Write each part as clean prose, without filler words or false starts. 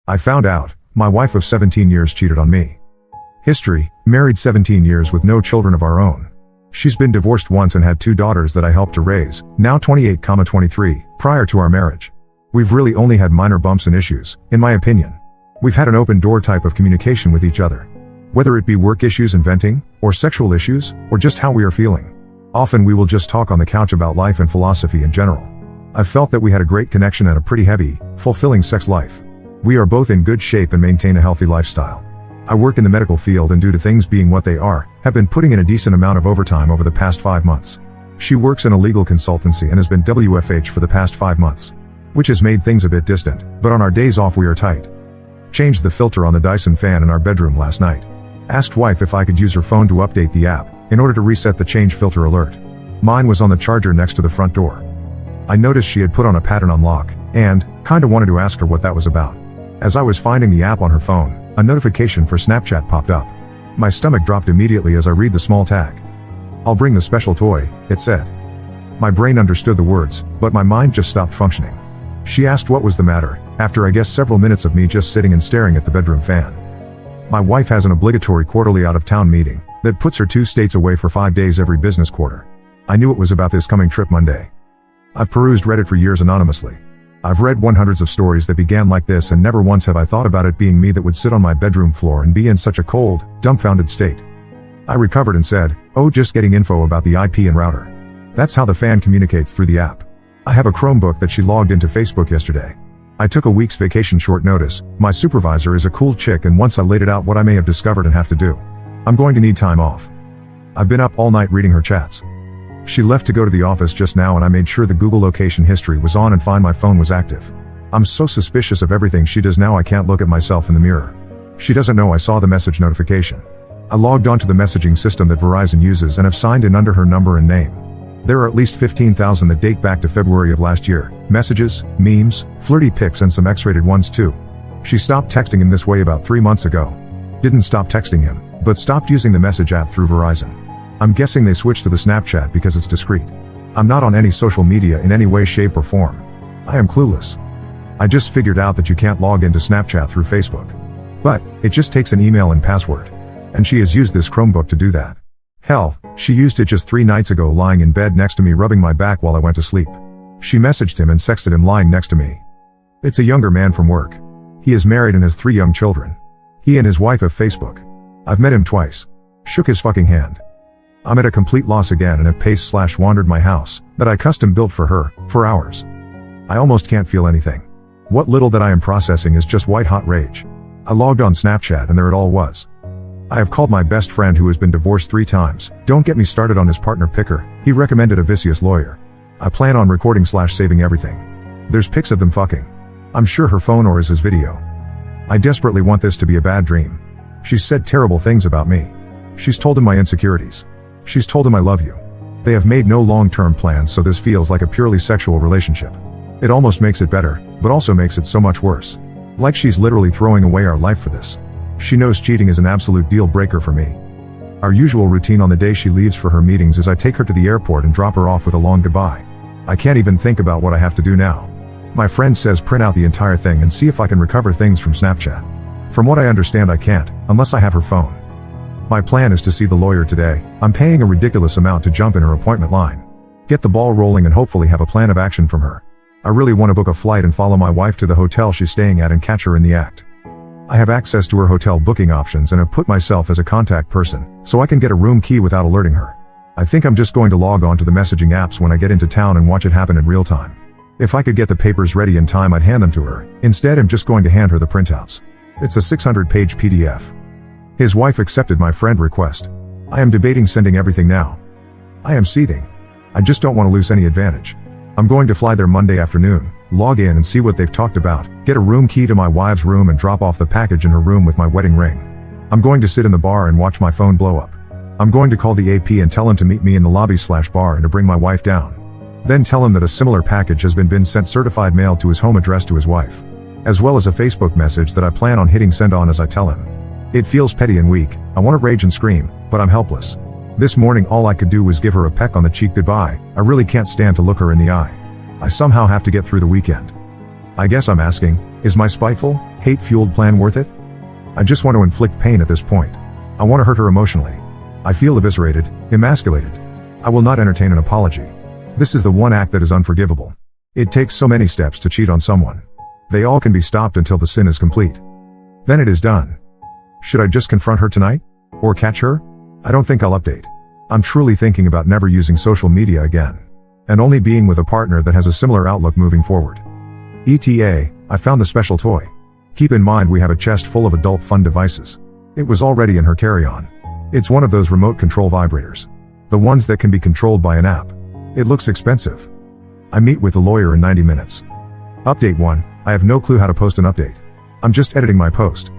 I found out, my wife of 17 years cheated on me. History, married 17 years with no children of our own. She's been divorced once and had 2 daughters that I helped to raise, now 28-23, prior to our marriage. We've really only had minor bumps and issues, in my opinion. We've had an open door type of communication with each other. Whether it be work issues and venting, or sexual issues, or just how we are feeling. Often we will just talk on the couch about life and philosophy in general. I've felt that we had a great connection and a pretty heavy, fulfilling sex life. We are both in good shape and maintain a healthy lifestyle. I work in the medical field and due to things being what they are, have been putting in a decent amount of overtime over the past 5 months. She works in a legal consultancy and has been WFH for the past 5 months. Which has made things a bit distant, but on our days off we are tight. Changed the filter on the Dyson fan in our bedroom last night. Asked wife if I could use her phone to update the app, in order to reset the change filter alert. Mine was on the charger next to the front door. I noticed she had put on a pattern unlock, and, kinda wanted to ask her what that was about. As I was finding the app on her phone, a notification for Snapchat popped up. My stomach dropped immediately as I read the small tag. "I'll bring the special toy," it said. My brain understood the words, but my mind just stopped functioning. She asked what was the matter, after I guess several minutes of me just sitting and staring at the bedroom fan. My wife has an obligatory quarterly out-of-town meeting, that puts her 2 states away for 5 days every business quarter. I knew it was about this coming trip Monday. I've perused Reddit for years anonymously. I've read hundreds of stories that began like this and never once have I thought about it being me that would sit on my bedroom floor and be in such a cold, dumbfounded state. I recovered and said, "Oh, just getting info about the IP and router." That's how the fan communicates through the app. I have a Chromebook that she logged into Facebook yesterday. I took a week's vacation short notice. My supervisor is a cool chick and once I laid it out what I may have discovered and have to do. I'm going to need time off. I've been up all night reading her chats. She left to go to the office just now and I made sure the Google location history was on and find my phone was active. I'm so suspicious of everything she does now I can't look at myself in the mirror. She doesn't know I saw the message notification. I logged onto the messaging system that Verizon uses and have signed in under her number and name. There are at least 15,000 that date back to February of last year. Messages, memes, flirty pics and some X-rated ones too. She stopped texting him this way about 3 months ago. Didn't stop texting him, but stopped using the message app through Verizon. I'm guessing they switched to the Snapchat because it's discreet. I'm not on any social media in any way, shape or form. I am clueless. I just figured out that you can't log into Snapchat through Facebook. But, it just takes an email and password. And she has used this Chromebook to do that. Hell, she used it just 3 nights ago lying in bed next to me rubbing my back while I went to sleep. She messaged him and sexted him lying next to me. It's a younger man from work. He is married and has 3 young children. He and his wife have Facebook. I've met him twice. Shook his fucking hand. I'm at a complete loss again and have paced/wandered my house, that I custom built for her, for hours. I almost can't feel anything. What little that I am processing is just white hot rage. I logged on Snapchat and there it all was. I have called my best friend who has been divorced 3 times. Don't get me started on his partner picker. He recommended a vicious lawyer. I plan on recording/saving everything. There's pics of them fucking. I'm sure her phone or is his video. I desperately want this to be a bad dream. She's said terrible things about me. She's told him my insecurities. She's told him I love you. They have made no long-term plans, so this feels like a purely sexual relationship. It almost makes it better, but also makes it so much worse. Like she's literally throwing away our life for this. She knows cheating is an absolute deal breaker for me. Our usual routine on the day she leaves for her meetings is I take her to the airport and drop her off with a long goodbye. I can't even think about what I have to do now. My friend says print out the entire thing and see if I can recover things from Snapchat. From what I understand I can't, unless I have her phone. My plan is to see the lawyer today. I'm paying a ridiculous amount to jump in her appointment line. Get the ball rolling and hopefully have a plan of action from her. I really want to book a flight and follow my wife to the hotel she's staying at and catch her in the act. I have access to her hotel booking options and have put myself as a contact person, so I can get a room key without alerting her. I think I'm just going to log on to the messaging apps when I get into town and watch it happen in real time. If I could get the papers ready in time I'd hand them to her. Instead I'm just going to hand her the printouts. It's a 600-page PDF. His wife accepted my friend request. I am debating sending everything now. I am seething. I just don't want to lose any advantage. I'm going to fly there Monday afternoon, log in and see what they've talked about, get a room key to my wife's room and drop off the package in her room with my wedding ring. I'm going to sit in the bar and watch my phone blow up. I'm going to call the AP and tell him to meet me in the lobby/bar and to bring my wife down. Then tell him that a similar package has been sent certified mail to his home address to his wife. As well as a Facebook message that I plan on hitting send on as I tell him. It feels petty and weak. I want to rage and scream, but I'm helpless. This morning all I could do was give her a peck on the cheek goodbye. I really can't stand to look her in the eye. I somehow have to get through the weekend. I guess I'm asking, Is my spiteful, hate-fueled plan worth it? I just want to inflict pain at this point. I want to hurt her emotionally. I feel eviscerated, emasculated. I will not entertain an apology. This is the one act that is unforgivable. It takes so many steps to cheat on someone. They all can be stopped until the sin is complete. Then it is done. Should I just confront her tonight? Or catch her? I don't think I'll update. I'm truly thinking about never using social media again. And only being with a partner that has a similar outlook moving forward. ETA, I found the special toy. Keep in mind we have a chest full of adult fun devices. It was already in her carry-on. It's one of those remote control vibrators. The ones that can be controlled by an app. It looks expensive. I meet with the lawyer in 90 minutes. Update 1, I have no clue how to post an update. I'm just editing my post.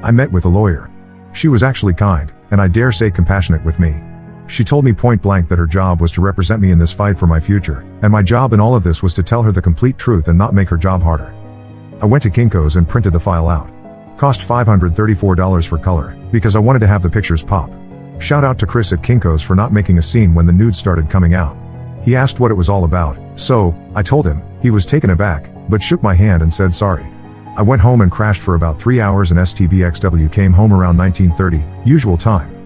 I met with a lawyer. She was actually kind, and I dare say compassionate with me. She told me point blank that her job was to represent me in this fight for my future, and my job in all of this was to tell her the complete truth and not make her job harder. I went to Kinko's and printed the file out. Cost $534 for color, because I wanted to have the pictures pop. Shout out to Chris at Kinko's for not making a scene when the nudes started coming out. He asked what it was all about, so I told him. He was taken aback, but shook my hand and said sorry. I went home and crashed for about 3 hours and STBXW came home around 19:30, usual time.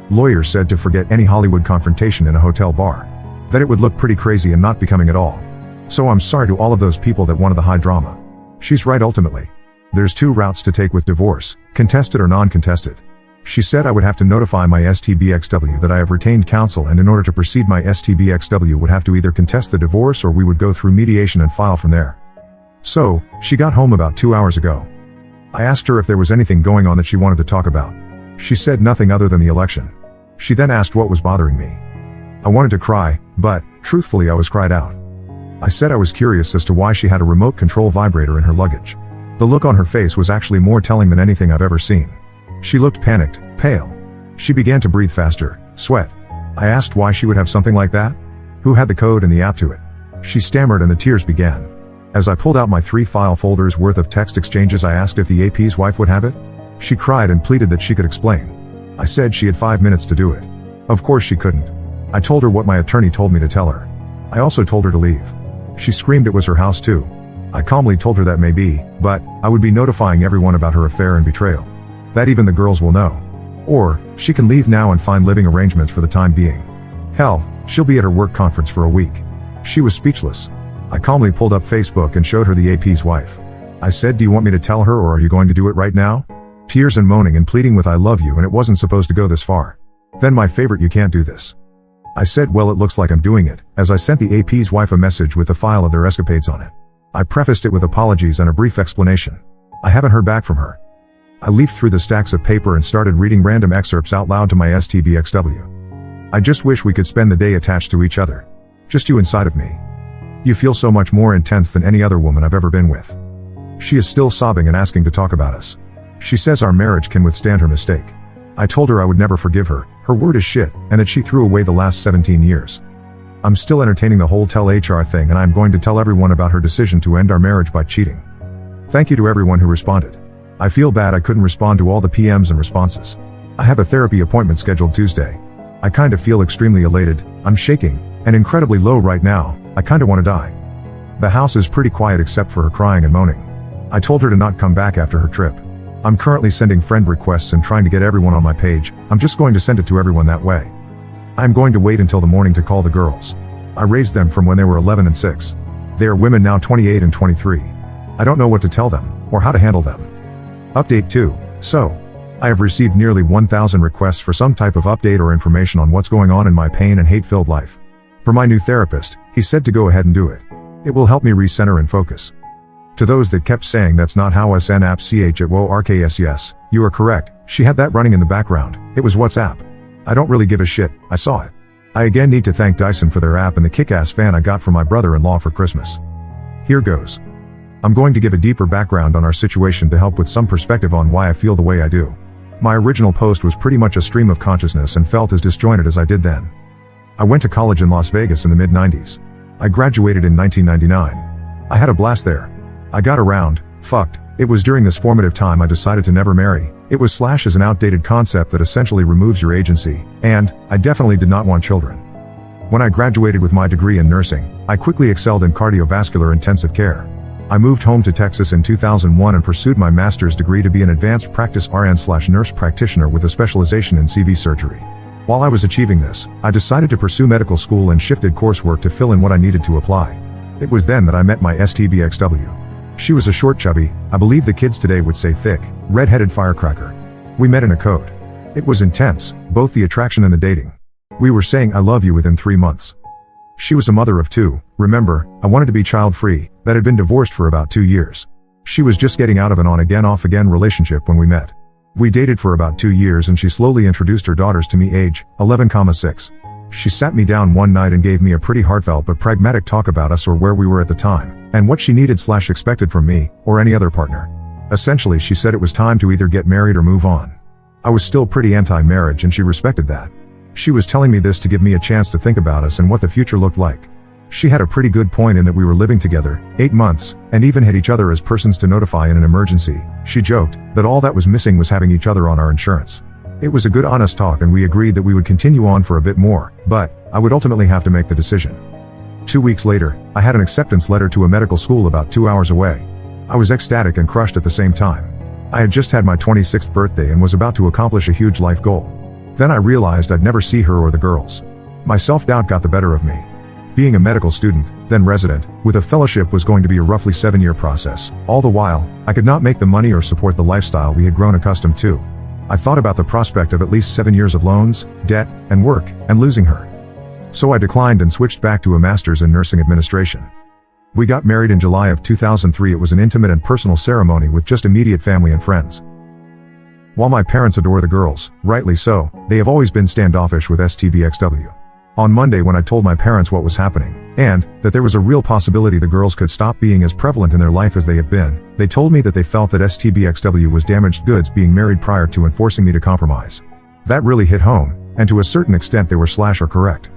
Lawyer said to forget any Hollywood confrontation in a hotel bar. That it would look pretty crazy and not becoming at all. So I'm sorry to all of those people that wanted the high drama. She's right ultimately. There's 2 routes to take with divorce, contested or non-contested. She said I would have to notify my STBXW that I have retained counsel, and in order to proceed my STBXW would have to either contest the divorce or we would go through mediation and file from there. So, she got home about 2 hours ago. I asked her if there was anything going on that she wanted to talk about. She said nothing other than the election. She then asked what was bothering me. I wanted to cry, but, truthfully I was cried out. I said I was curious as to why she had a remote control vibrator in her luggage. The look on her face was actually more telling than anything I've ever seen. She looked panicked, pale. She began to breathe faster, sweat. I asked why she would have something like that? Who had the code and the app to it? She stammered and the tears began. As I pulled out my 3 file folders worth of text exchanges, I asked if the AP's wife would have it. She cried and pleaded that she could explain. I said she had 5 minutes to do it. Of course she couldn't. I told her what my attorney told me to tell her. I also told her to leave. She screamed it was her house too. I calmly told her that may be, but I would be notifying everyone about her affair and betrayal. That even the girls will know. Or, she can leave now and find living arrangements for the time being. Hell, she'll be at her work conference for a week. She was speechless. I calmly pulled up Facebook and showed her the AP's wife. I said, do you want me to tell her or are you going to do it right now? Tears and moaning and pleading with I love you, and it wasn't supposed to go this far. Then my favorite, you can't do this. I said, well, it looks like I'm doing it, as I sent the AP's wife a message with the file of their escapades on it. I prefaced it with apologies and a brief explanation. I haven't heard back from her. I leafed through the stacks of paper and started reading random excerpts out loud to my STBXW. I just wish we could spend the day attached to each other. Just you inside of me. You feel so much more intense than any other woman I've ever been with. She is still sobbing and asking to talk about us. She says our marriage can withstand her mistake. I told her I would never forgive her, her word is shit, and that she threw away the last 17 years. I'm still entertaining the whole tell HR thing, and I'm going to tell everyone about her decision to end our marriage by cheating. Thank you to everyone who responded. I feel bad I couldn't respond to all the PMs and responses. I have a therapy appointment scheduled Tuesday. I kind of feel extremely elated, I'm shaking, and incredibly low right now. I kinda wanna die. The house is pretty quiet except for her crying and moaning. I told her to not come back after her trip. I'm currently sending friend requests and trying to get everyone on my page. I'm just going to send it to everyone that way. I'm going to wait until the morning to call the girls. I raised them from when they were 11 and 6. They are women now, 28 and 23. I don't know what to tell them, or how to handle them. Update 2. So, I have received nearly 1,000 requests for some type of update or information on what's going on in my pain and hate-filled life. For my new therapist, he said to go ahead and do it. It will help me recenter and focus. To those that kept saying that's not how SN app ch at WORKS, yes, you are correct, she had that running in the background, it was WhatsApp. I don't really give a shit, I saw it. I again need to thank Dyson for their app and the kick-ass fan I got from my brother-in-law for Christmas. Here goes. I'm going to give a deeper background on our situation to help with some perspective on why I feel the way I do. My original post was pretty much a stream of consciousness and felt as disjointed as I did then. I went to college in Las Vegas in the mid-90s. I graduated in 1999. I had a blast there. I got around, fucked. It was during this formative time I decided to never marry. It was slash as an outdated concept that essentially removes your agency, and I definitely did not want children. When I graduated with my degree in nursing, I quickly excelled in cardiovascular intensive care. I moved home to Texas in 2001 and pursued my master's degree to be an advanced practice RN/nurse practitioner with a specialization in CV surgery. While I was achieving this, I decided to pursue medical school and shifted coursework to fill in what I needed to apply. It was then that I met my STBXW. She was a short, chubby, I believe the kids today would say thick, red-headed firecracker. We met in a code. It was intense, both the attraction and the dating. We were saying I love you within 3 months. She was a mother of 2, remember, I wanted to be child-free, that had been divorced for about 2 years. She was just getting out of an on-again off-again relationship when we met. We dated for about 2 years and she slowly introduced her daughters to me, age 11,6. She sat me down one night and gave me a pretty heartfelt but pragmatic talk about us, or where we were at the time, and what she needed/expected from me, or any other partner. Essentially, she said it was time to either get married or move on. I was still pretty anti-marriage and she respected that. She was telling me this to give me a chance to think about us and what the future looked like. She had a pretty good point in that we were living together 8 months, and even had each other as persons to notify in an emergency. She joked that all that was missing was having each other on our insurance. It was a good honest talk and we agreed that we would continue on for a bit more, but I would ultimately have to make the decision. 2 weeks later, I had an acceptance letter to a medical school about 2 hours away. I was ecstatic and crushed at the same time. I had just had my 26th birthday and was about to accomplish a huge life goal. Then I realized I'd never see her or the girls. My self-doubt got the better of me. Being a medical student, then resident, with a fellowship was going to be a roughly 7-year process. All the while, I could not make the money or support the lifestyle we had grown accustomed to. I thought about the prospect of at least 7 years of loans, debt, and work, and losing her. So I declined and switched back to a master's in nursing administration. We got married in July of 2003. It was an intimate and personal ceremony with just immediate family and friends. While my parents adore the girls, rightly so, they have always been standoffish with STBXW. On Monday, when I told my parents what was happening, and that there was a real possibility the girls could stop being as prevalent in their life as they have been, they told me that they felt that STBXW was damaged goods being married prior to and forcing me to compromise. That really hit home, and to a certain extent they were/are correct.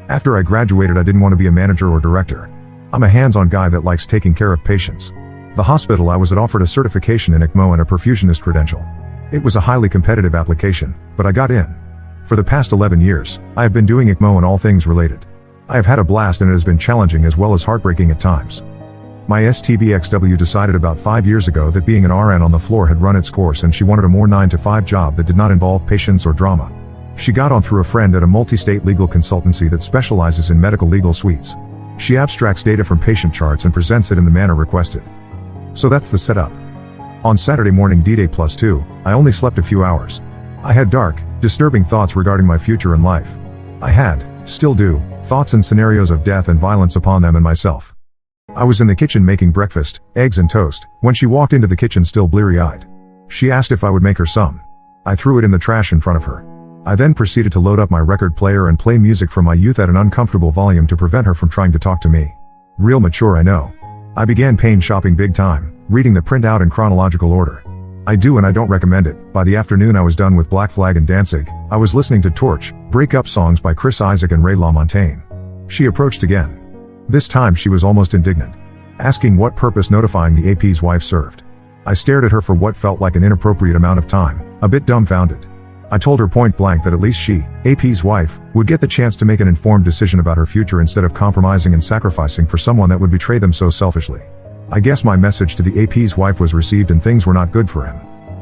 After I graduated, I didn't want to be a manager or director. I'm a hands-on guy that likes taking care of patients. The hospital I was at offered a certification in ECMO and a perfusionist credential. It was a highly competitive application, but I got in. For the past 11 years, I have been doing ECMO and all things related. I have had a blast and it has been challenging as well as heartbreaking at times. My STBXW decided about 5 years ago that being an RN on the floor had run its course and she wanted a more 9-to-5 job that did not involve patients or drama. She got on through a friend at a multi-state legal consultancy that specializes in medical legal suites. She abstracts data from patient charts and presents it in the manner requested. So that's the setup. On Saturday morning, D-Day +2, I only slept a few hours. I had dark, disturbing thoughts regarding my future and life. I had, still do, thoughts and scenarios of death and violence upon them and myself. I was in the kitchen making breakfast, eggs and toast, when she walked into the kitchen still bleary-eyed. She asked if I would make her some. I threw it in the trash in front of her. I then proceeded to load up my record player and play music from my youth at an uncomfortable volume to prevent her from trying to talk to me. Real mature, I know. I began pain shopping big time, reading the printout in chronological order. I do and I don't recommend it. By the afternoon I was done with Black Flag and Danzig. I was listening to Torch, breakup songs by Chris Isaak and Ray LaMontagne. She approached again. This time she was almost indignant, asking what purpose notifying the AP's wife served. I stared at her for what felt like an inappropriate amount of time, a bit dumbfounded. I told her point blank that at least she, AP's wife, would get the chance to make an informed decision about her future instead of compromising and sacrificing for someone that would betray them so selfishly. I guess my message to the AP's wife was received and things were not good for him.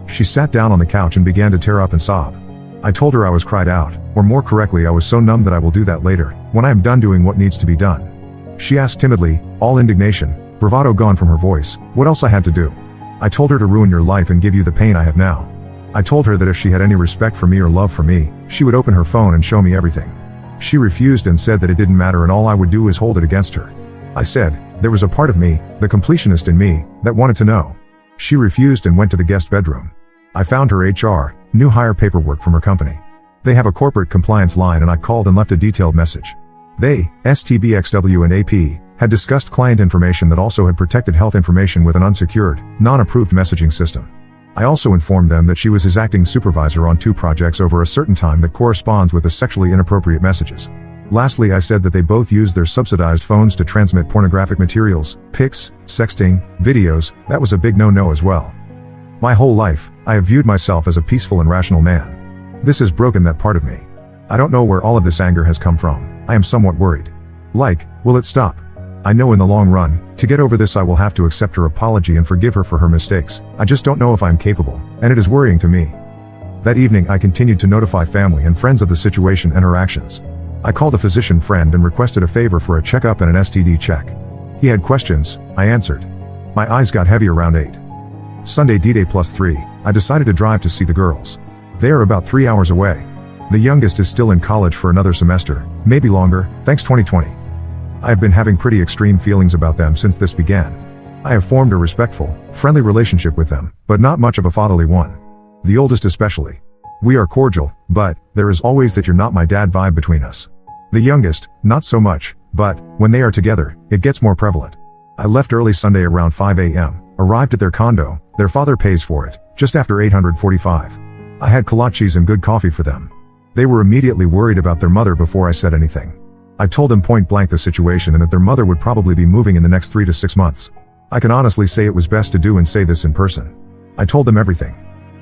She sat down on the couch and began to tear up and sob. I told her I was cried out, or more correctly I was so numb that I will do that later, when I am done doing what needs to be done. She asked timidly, all indignation, bravado gone from her voice, what else I had to do. I told her to ruin your life and give you the pain I have now. I told her that if she had any respect for me or love for me, she would open her phone and show me everything. She refused and said that it didn't matter and all I would do is hold it against her. I said, there was a part of me, the completionist in me, that wanted to know. She refused and went to the guest bedroom. I found her HR, new hire paperwork from her company. They have a corporate compliance line and I called and left a detailed message. They, STBXW and AP, had discussed client information that also had protected health information with an unsecured, non-approved messaging system. I also informed them that she was his acting supervisor on 2 projects over a certain time that corresponds with the sexually inappropriate messages. Lastly, I said that they both used their subsidized phones to transmit pornographic materials, pics, sexting, videos. That was a big no-no as well. My whole life, I have viewed myself as a peaceful and rational man. This has broken that part of me. I don't know where all of this anger has come from. I am somewhat worried. Like, will it stop? I know in the long run, to get over this I will have to accept her apology and forgive her for her mistakes. I just don't know if I am capable, and it is worrying to me. That evening I continued to notify family and friends of the situation and her actions. I called a physician friend and requested a favor for a checkup and an STD check. He had questions, I answered. My eyes got heavy around 8. Sunday D-Day +3, I decided to drive to see the girls. They are about 3 hours away. The youngest is still in college for another semester, maybe longer, thanks 2020. I have been having pretty extreme feelings about them since this began. I have formed a respectful, friendly relationship with them, but not much of a fatherly one. The oldest especially. We are cordial, but there is always that "you're not my dad" vibe between us. The youngest, not so much, but when they are together, it gets more prevalent. I left early Sunday around 5 a.m., arrived at their condo, their father pays for it, just after 8:45. I had kolaches and good coffee for them. They were immediately worried about their mother before I said anything. I told them point blank the situation and that their mother would probably be moving in the next 3 to 6 months. I can honestly say it was best to do and say this in person. I told them everything.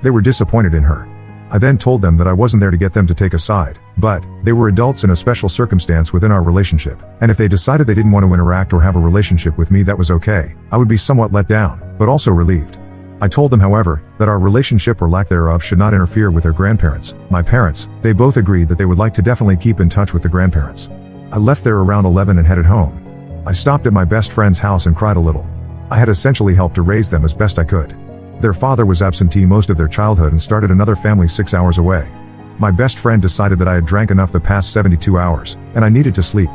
They were disappointed in her. I then told them that I wasn't there to get them to take a side, but they were adults in a special circumstance within our relationship, and if they decided they didn't want to interact or have a relationship with me, that was okay. I would be somewhat let down, but also relieved. I told them, however, that our relationship or lack thereof should not interfere with their grandparents, my parents. They both agreed that they would like to definitely keep in touch with the grandparents. I left there around 11 and headed home. I stopped at my best friend's house and cried a little. I had essentially helped to raise them as best I could. Their father was absentee most of their childhood and started another family 6 hours away. My best friend decided that I had drank enough the past 72 hours, and I needed to sleep.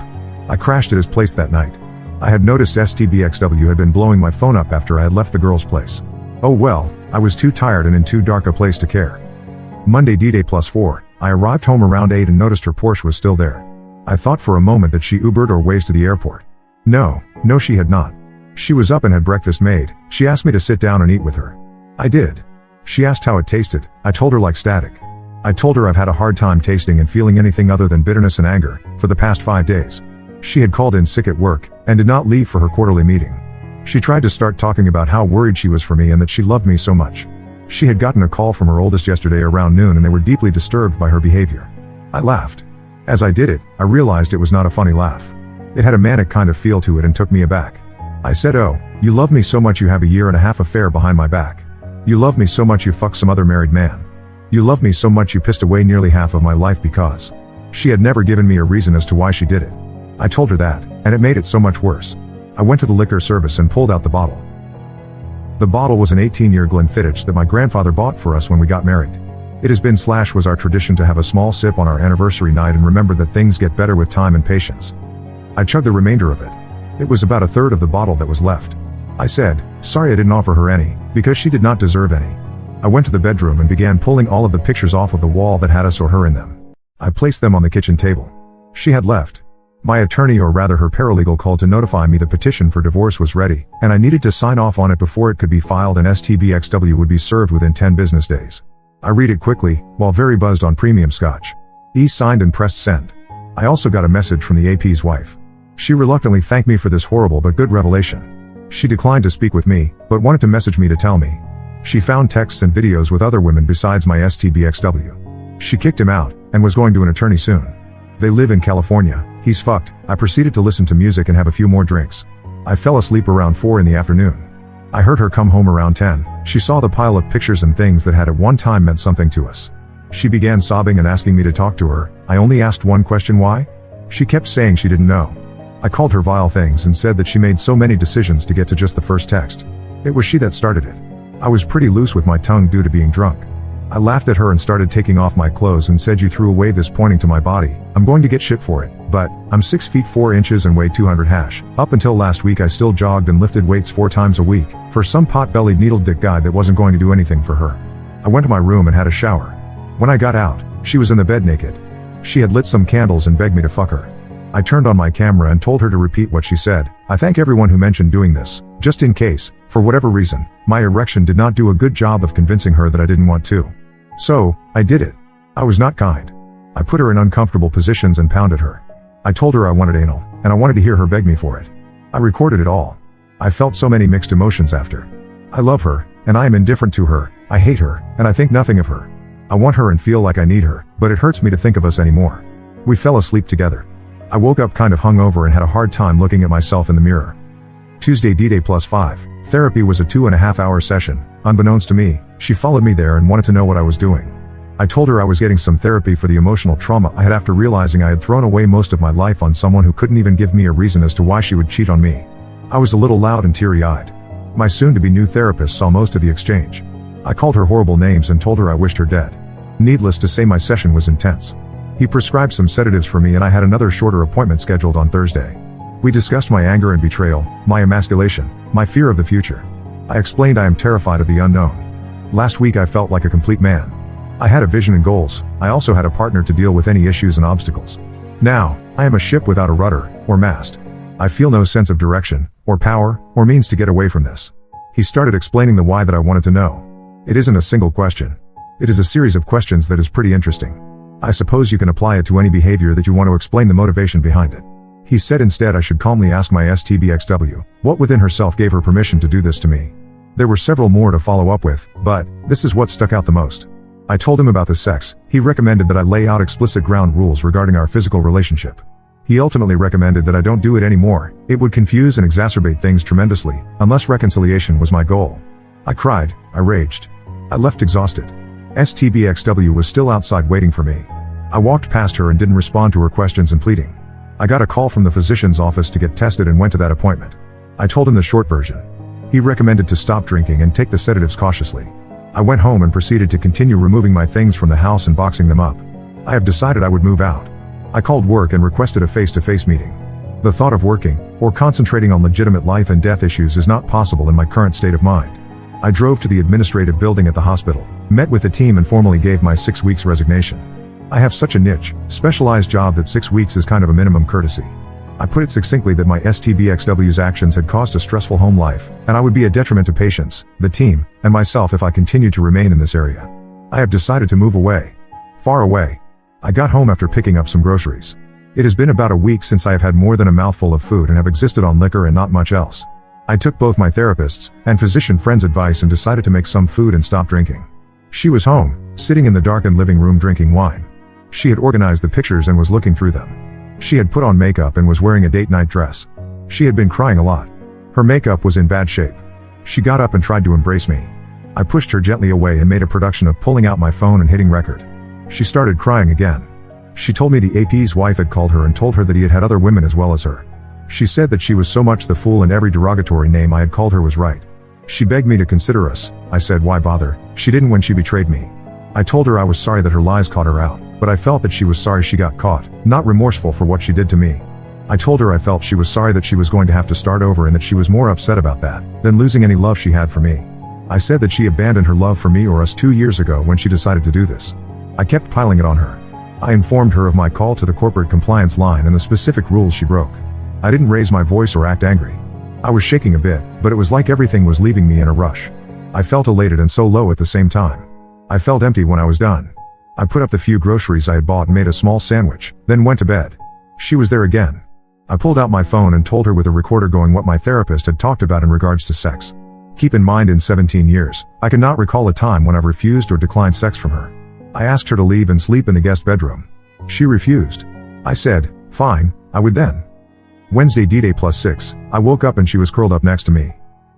I crashed at his place that night. I had noticed STBXW had been blowing my phone up after I had left the girl's place. Oh well, I was too tired and in too dark a place to care. Monday D-Day +4, I arrived home around 8 and noticed her Porsche was still there. I thought for a moment that she Ubered or Wazed to the airport. No, she had not. She was up and had breakfast made. She asked me to sit down and eat with her. I did. She asked how it tasted. I told her like static. I told her I've had a hard time tasting and feeling anything other than bitterness and anger for the past 5 days. She had called in sick at work and did not leave for her quarterly meeting. She tried to start talking about how worried she was for me and that she loved me so much. She had gotten a call from her oldest yesterday around noon and they were deeply disturbed by her behavior. I laughed. As I did it, I realized it was not a funny laugh. It had a manic kind of feel to it and took me aback. I said, "Oh, you love me so much you have a 1.5-year affair behind my back. You love me so much you fucked some other married man. You love me so much you pissed away nearly half of my life because." She had never given me a reason as to why she did it. I told her that, and it made it so much worse. I went to the liquor service and pulled out the bottle. The bottle was an 18-year Glenfiddich that my grandfather bought for us when we got married. It has been / was our tradition to have a small sip on our anniversary night and remember that things get better with time and patience. I chugged the remainder of it. It was about a third of the bottle that was left. I said, sorry I didn't offer her any, because she did not deserve any. I went to the bedroom and began pulling all of the pictures off of the wall that had us or her in them. I placed them on the kitchen table. She had left. My attorney, or rather her paralegal, called to notify me the petition for divorce was ready, and I needed to sign off on it before it could be filed and STBXW would be served within 10 business days. I read it quickly, while very buzzed on premium scotch. E signed and pressed send. I also got a message from the AP's wife. She reluctantly thanked me for this horrible but good revelation. She declined to speak with me, but wanted to message me to tell me. She found texts and videos with other women besides my STBXW. She kicked him out, and was going to an attorney soon. They live in California. He's fucked. I proceeded to listen to music and have a few more drinks. I fell asleep around 4 in the afternoon. I heard her come home around 10. She saw the pile of pictures and things that had at one time meant something to us. She began sobbing and asking me to talk to her. I only asked one question: why? She kept saying she didn't know. I called her vile things and said that she made so many decisions to get to just the first text. It was she that started it. I was pretty loose with my tongue due to being drunk. I laughed at her and started taking off my clothes and said, "You threw away this," pointing to my body. "I'm going to get shit for it, but I'm 6 feet 4 inches and weigh 200 hash. Up until last week I still jogged and lifted weights 4 times a week, for some pot-bellied needle-dick guy that wasn't going to do anything for her." I went to my room and had a shower. When I got out, she was in the bed naked. She had lit some candles and begged me to fuck her. I turned on my camera and told her to repeat what she said. I thank everyone who mentioned doing this, just in case, for whatever reason, my erection did not do a good job of convincing her that I didn't want to. So, I did it. I was not kind. I put her in uncomfortable positions and pounded her. I told her I wanted anal, and I wanted to hear her beg me for it. I recorded it all. I felt so many mixed emotions after. I love her, and I am indifferent to her. I hate her, and I think nothing of her. I want her and feel like I need her, but it hurts me to think of us anymore. We fell asleep together. I woke up kind of hungover and had a hard time looking at myself in the mirror. Tuesday D-Day +5. Therapy was a 2.5-hour session. Unbeknownst to me, she followed me there and wanted to know what I was doing. I told her I was getting some therapy for the emotional trauma I had after realizing I had thrown away most of my life on someone who couldn't even give me a reason as to why she would cheat on me. I was a little loud and teary-eyed. My soon-to-be new therapist saw most of the exchange. I called her horrible names and told her I wished her dead. Needless to say, my session was intense. He prescribed some sedatives for me and I had another shorter appointment scheduled on Thursday. We discussed my anger and betrayal, my emasculation, my fear of the future. I explained I am terrified of the unknown. Last week I felt like a complete man. I had a vision and goals. I also had a partner to deal with any issues and obstacles. Now, I am a ship without a rudder, or mast. I feel no sense of direction, or power, or means to get away from this. He started explaining the why that I wanted to know. It isn't a single question. It is a series of questions that is pretty interesting. I suppose you can apply it to any behavior that you want to explain the motivation behind it. He said instead I should calmly ask my STBXW, what within herself gave her permission to do this to me. There were several more to follow up with, but this is what stuck out the most. I told him about the sex. He recommended that I lay out explicit ground rules regarding our physical relationship. He ultimately recommended that I don't do it anymore. It would confuse and exacerbate things tremendously, unless reconciliation was my goal. I cried, I raged. I left exhausted. STBXW was still outside waiting for me. I walked past her and didn't respond to her questions and pleading. I got a call from the physician's office to get tested and went to that appointment. I told him the short version. He recommended to stop drinking and take the sedatives cautiously. I went home and proceeded to continue removing my things from the house and boxing them up. I have decided I would move out. I called work and requested a face-to-face meeting. The thought of working, or concentrating on legitimate life and death issues is not possible in my current state of mind. I drove to the administrative building at the hospital, met with the team and formally gave my 6 weeks resignation. I have such a niche, specialized job that 6 weeks is kind of a minimum courtesy. I put it succinctly that my STBXW's actions had caused a stressful home life, and I would be a detriment to patients, the team, and myself if I continued to remain in this area. I have decided to move away. Far away. I got home after picking up some groceries. It has been about a week since I have had more than a mouthful of food and have existed on liquor and not much else. I took both my therapist's and physician friend's advice and decided to make some food and stop drinking. She was home, sitting in the darkened living room drinking wine. She had organized the pictures and was looking through them. She had put on makeup and was wearing a date night dress. She had been crying a lot. Her makeup was in bad shape. She got up and tried to embrace me. I pushed her gently away and made a production of pulling out my phone and hitting record. She started crying again. She told me the AP's wife had called her and told her that he had had other women as well as her. She said that she was so much the fool and every derogatory name I had called her was right. She begged me to consider us. I said why bother, she didn't when she betrayed me. I told her I was sorry that her lies caught her out, but I felt that she was sorry she got caught, not remorseful for what she did to me. I told her I felt she was sorry that she was going to have to start over and that she was more upset about that than losing any love she had for me. I said that she abandoned her love for me or us 2 years ago when she decided to do this. I kept piling it on her. I informed her of my call to the corporate compliance line and the specific rules she broke. I didn't raise my voice or act angry. I was shaking a bit, but it was like everything was leaving me in a rush. I felt elated and so low at the same time. I felt empty when I was done. I put up the few groceries I had bought and made a small sandwich, then went to bed. She was there again. I pulled out my phone and told her with a recorder going what my therapist had talked about in regards to sex. Keep in mind in 17 years, I cannot recall a time when I've refused or declined sex from her. I asked her to leave and sleep in the guest bedroom. She refused. I said, fine, I would then. Wednesday D-Day +6, I woke up and she was curled up next to me.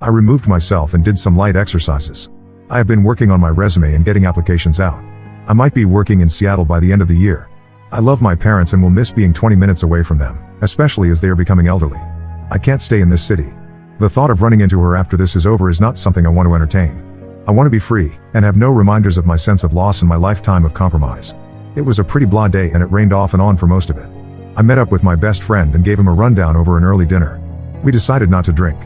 I removed myself and did some light exercises. I have been working on my resume and getting applications out. I might be working in Seattle by the end of the year. I love my parents and will miss being 20 minutes away from them, especially as they are becoming elderly. I can't stay in this city. The thought of running into her after this is over is not something I want to entertain. I want to be free, and have no reminders of my sense of loss and my lifetime of compromise. It was a pretty blah day and it rained off and on for most of it. I met up with my best friend and gave him a rundown over an early dinner. We decided not to drink.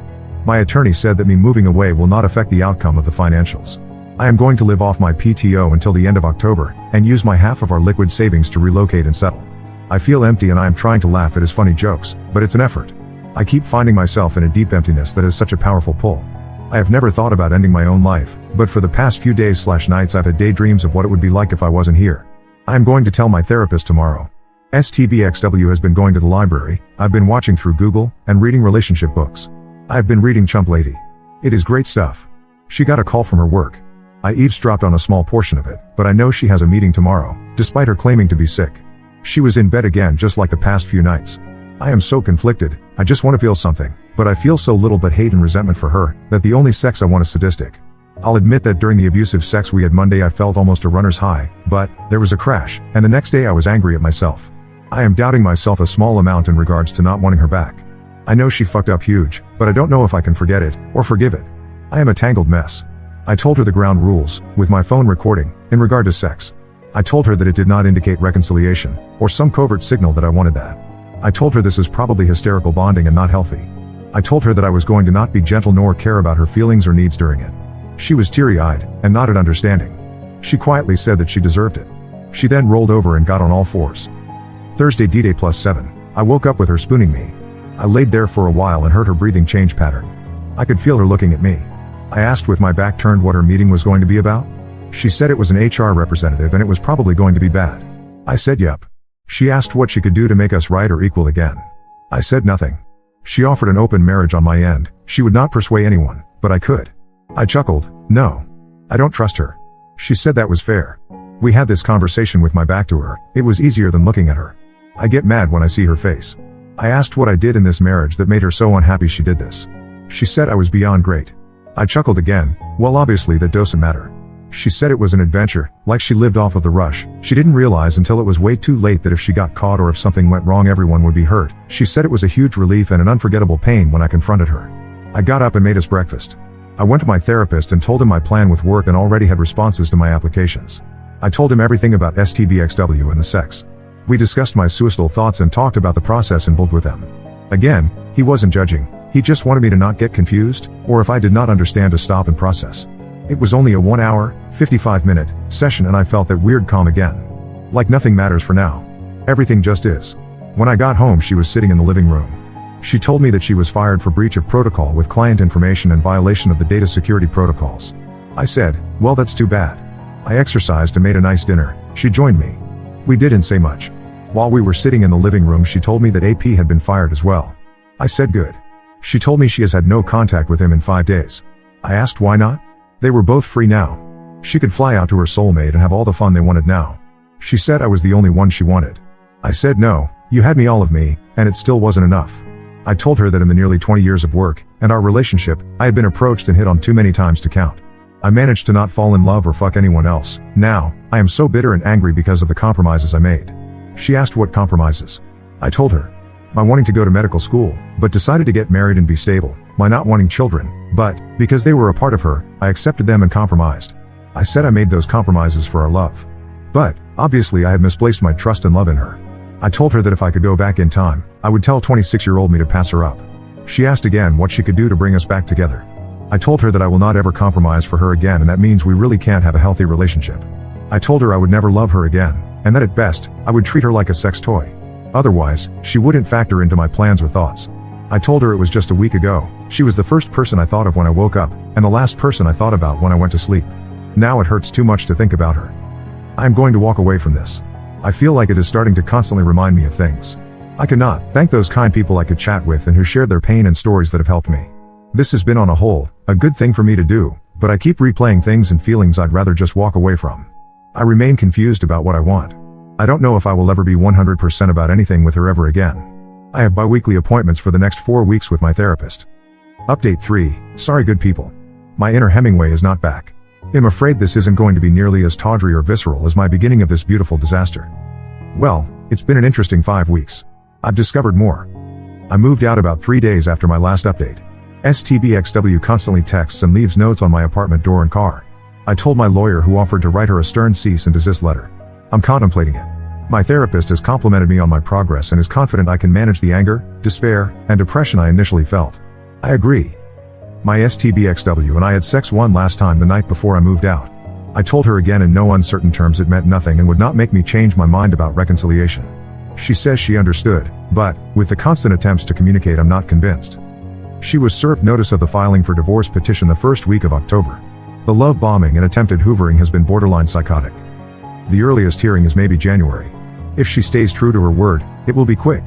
My attorney said that me moving away will not affect the outcome of the financials. I am going to live off my PTO until the end of October, and use my half of our liquid savings to relocate and settle. I feel empty and I am trying to laugh at his funny jokes, but it's an effort. I keep finding myself in a deep emptiness that has such a powerful pull. I have never thought about ending my own life, but for the past few days/nights I've had daydreams of what it would be like if I wasn't here. I am going to tell my therapist tomorrow. STBXW has been going to the library, I've been watching through Google, and reading relationship books. I have been reading Chump Lady. It is great stuff. She got a call from her work. I eavesdropped on a small portion of it, but I know she has a meeting tomorrow, despite her claiming to be sick. She was in bed again just like the past few nights. I am so conflicted. I just want to feel something, but I feel so little but hate and resentment for her, that the only sex I want is sadistic. I'll admit that during the abusive sex we had Monday I felt almost a runner's high, but there was a crash, and the next day I was angry at myself. I am doubting myself a small amount in regards to not wanting her back. I know she fucked up huge, but I don't know if I can forget it, or forgive it. I am a tangled mess. I told her the ground rules, with my phone recording, in regard to sex. I told her that it did not indicate reconciliation, or some covert signal that I wanted that. I told her this is probably hysterical bonding and not healthy. I told her that I was going to not be gentle nor care about her feelings or needs during it. She was teary-eyed, and nodded understanding. She quietly said that she deserved it. She then rolled over and got on all fours. Thursday D-Day +7. I woke up with her spooning me. I laid there for a while and heard her breathing change pattern. I could feel her looking at me. I asked with my back turned what her meeting was going to be about. She said it was an HR representative and it was probably going to be bad. I said yep. She asked what she could do to make us right or equal again. I said nothing. She offered an open marriage on my end. She would not persuade anyone, but I could. I chuckled. No. I don't trust her. She said that was fair. We had this conversation with my back to her. It was easier than looking at her. I get mad when I see her face. I asked what I did in this marriage that made her so unhappy she did this. She said I was beyond great. I chuckled again. Well, obviously that doesn't matter. She said it was an adventure, like she lived off of the rush. She didn't realize until it was way too late that if she got caught or if something went wrong everyone would be hurt. She said it was a huge relief and an unforgettable pain when I confronted her. I got up and made us breakfast. I went to my therapist and told him my plan with work and already had responses to my applications. I told him everything about STBXW and the sex. We discussed my suicidal thoughts and talked about the process involved with them. Again, he wasn't judging. He just wanted me to not get confused, or if I did not understand to stop and process. It was only a 1 hour, 55-minute session and I felt that weird calm again. Like nothing matters for now. Everything just is. When I got home she was sitting in the living room. She told me that she was fired for breach of protocol with client information and violation of the data security protocols. I said, well that's too bad. I exercised and made a nice dinner. She joined me. We didn't say much. While we were sitting in the living room she told me that AP had been fired as well. I said good. She told me she has had no contact with him in 5 days. I asked why not? They were both free now. She could fly out to her soulmate and have all the fun they wanted now. She said I was the only one she wanted. I said no, you had me all of me, and it still wasn't enough. I told her that in the nearly 20 years of work, and our relationship, I had been approached and hit on too many times to count. I managed to not fall in love or fuck anyone else. Now, I am so bitter and angry because of the compromises I made. She asked what compromises. I told her. My wanting to go to medical school, but decided to get married and be stable. My not wanting children, but, because they were a part of her, I accepted them and compromised. I said I made those compromises for our love. But, obviously I had misplaced my trust and love in her. I told her that if I could go back in time, I would tell 26-year-old me to pass her up. She asked again what she could do to bring us back together. I told her that I will not ever compromise for her again and that means we really can't have a healthy relationship. I told her I would never love her again, and that at best, I would treat her like a sex toy. Otherwise, she wouldn't factor into my plans or thoughts. I told her it was just a week ago. She was the first person I thought of when I woke up, and the last person I thought about when I went to sleep. Now it hurts too much to think about her. I am going to walk away from this. I feel like it is starting to constantly remind me of things. I cannot thank those kind people I could chat with and who shared their pain and stories that have helped me. This has been on a whole, a good thing for me to do, but I keep replaying things and feelings I'd rather just walk away from. I remain confused about what I want. I don't know if I will ever be 100% about anything with her ever again. I have bi-weekly appointments for the next 4 weeks with my therapist. Update 3. Sorry good people. My inner Hemingway is not back. I'm afraid this isn't going to be nearly as tawdry or visceral as my beginning of this beautiful disaster. Well, it's been an interesting 5 weeks. I've discovered more. I moved out about 3 days after my last update. STBXW constantly texts and leaves notes on my apartment door and car. I told my lawyer who offered to write her a stern cease and desist letter. I'm contemplating it. My therapist has complimented me on my progress and is confident I can manage the anger, despair, and depression I initially felt. I agree. My STBXW and I had sex one last time the night before I moved out. I told her again in no uncertain terms it meant nothing and would not make me change my mind about reconciliation. She says she understood, but, with the constant attempts to communicate I'm not convinced. She was served notice of the filing for divorce petition the first week of October. The love bombing and attempted hoovering has been borderline psychotic. The earliest hearing is maybe January. If she stays true to her word, it will be quick.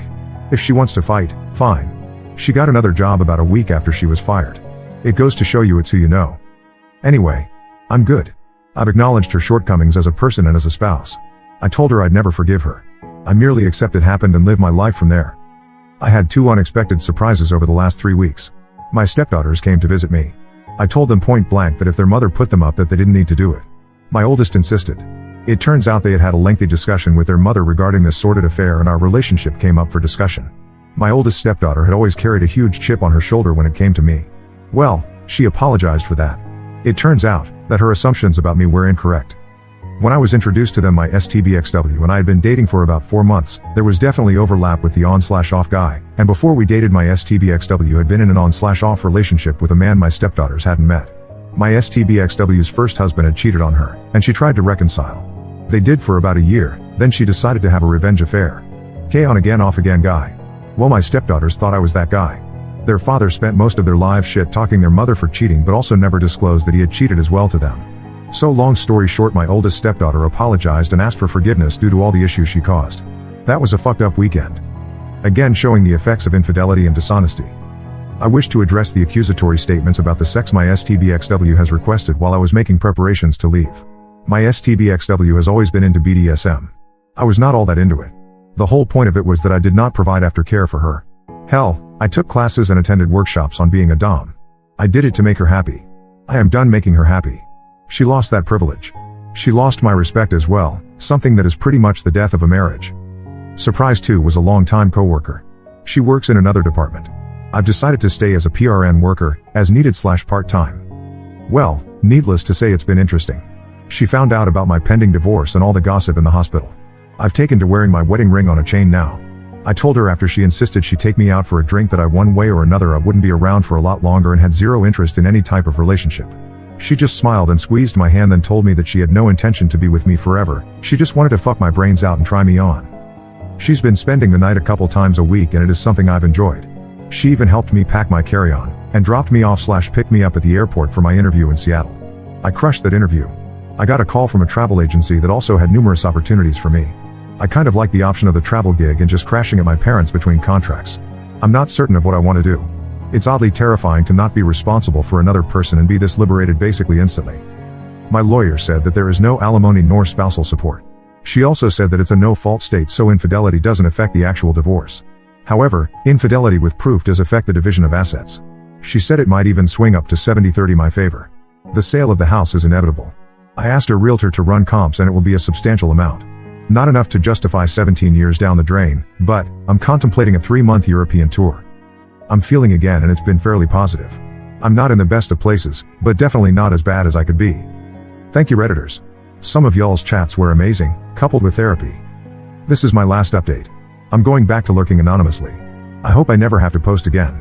If she wants to fight, fine. She got another job about a week after she was fired. It goes to show you it's who you know. Anyway, I'm good. I've acknowledged her shortcomings as a person and as a spouse. I told her I'd never forgive her. I merely accept it happened and live my life from there. I had 2 unexpected surprises over the last 3 weeks. My stepdaughters came to visit me. I told them point blank that if their mother put them up that they didn't need to do it. My oldest insisted. It turns out they had had a lengthy discussion with their mother regarding this sordid affair, and our relationship came up for discussion. My oldest stepdaughter had always carried a huge chip on her shoulder when it came to me. Well, she apologized for that. It turns out that her assumptions about me were incorrect. When I was introduced to them my STBXW and I had been dating for about 4 months, there was definitely overlap with the on/off guy, and before we dated my STBXW had been in an on/off relationship with a man my stepdaughters hadn't met. My STBXW's first husband had cheated on her, and she tried to reconcile. They did for about a year, then she decided to have a revenge affair. On again off again guy. Well, my stepdaughters thought I was that guy. Their father spent most of their lives shit-talking their mother for cheating but also never disclosed that he had cheated as well to them. So long story short, my oldest stepdaughter apologized and asked for forgiveness due to all the issues she caused. That was a fucked up weekend. Again showing the effects of infidelity and dishonesty. I wish to address the accusatory statements about the sex my STBXW has requested while I was making preparations to leave. My STBXW has always been into BDSM. I was not all that into it. The whole point of it was that I did not provide aftercare for her. Hell, I took classes and attended workshops on being a dom. I did it to make her happy. I am done making her happy. She lost that privilege. She lost my respect as well, something that is pretty much the death of a marriage. Surprise 2 was a long-time coworker. She works in another department. I've decided to stay as a PRN worker, as needed/part-time. Well, needless to say it's been interesting. She found out about my pending divorce and all the gossip in the hospital. I've taken to wearing my wedding ring on a chain now. I told her after she insisted she take me out for a drink that one way or another I wouldn't be around for a lot longer and had zero interest in any type of relationship. She just smiled and squeezed my hand, then told me that she had no intention to be with me forever. She just wanted to fuck my brains out and try me on. She's been spending the night a couple times a week and it is something I've enjoyed. She even helped me pack my carry-on and dropped me off/picked me up at the airport for my interview in Seattle. I crushed that interview. I got a call from a travel agency that also had numerous opportunities for me. I kind of like the option of the travel gig and just crashing at my parents' between contracts. I'm not certain of what I want to do. It's oddly terrifying to not be responsible for another person and be this liberated basically instantly. My lawyer said that there is no alimony nor spousal support. She also said that it's a no-fault state, so infidelity doesn't affect the actual divorce. However, infidelity with proof does affect the division of assets. She said it might even swing up to 70-30 my favor. The sale of the house is inevitable. I asked her realtor to run comps and it will be a substantial amount. Not enough to justify 17 years down the drain, but I'm contemplating a 3-month European tour. I'm feeling again and it's been fairly positive. I'm not in the best of places, but definitely not as bad as I could be. Thank you Redditors. Some of y'all's chats were amazing, coupled with therapy. This is my last update. I'm going back to lurking anonymously. I hope I never have to post again.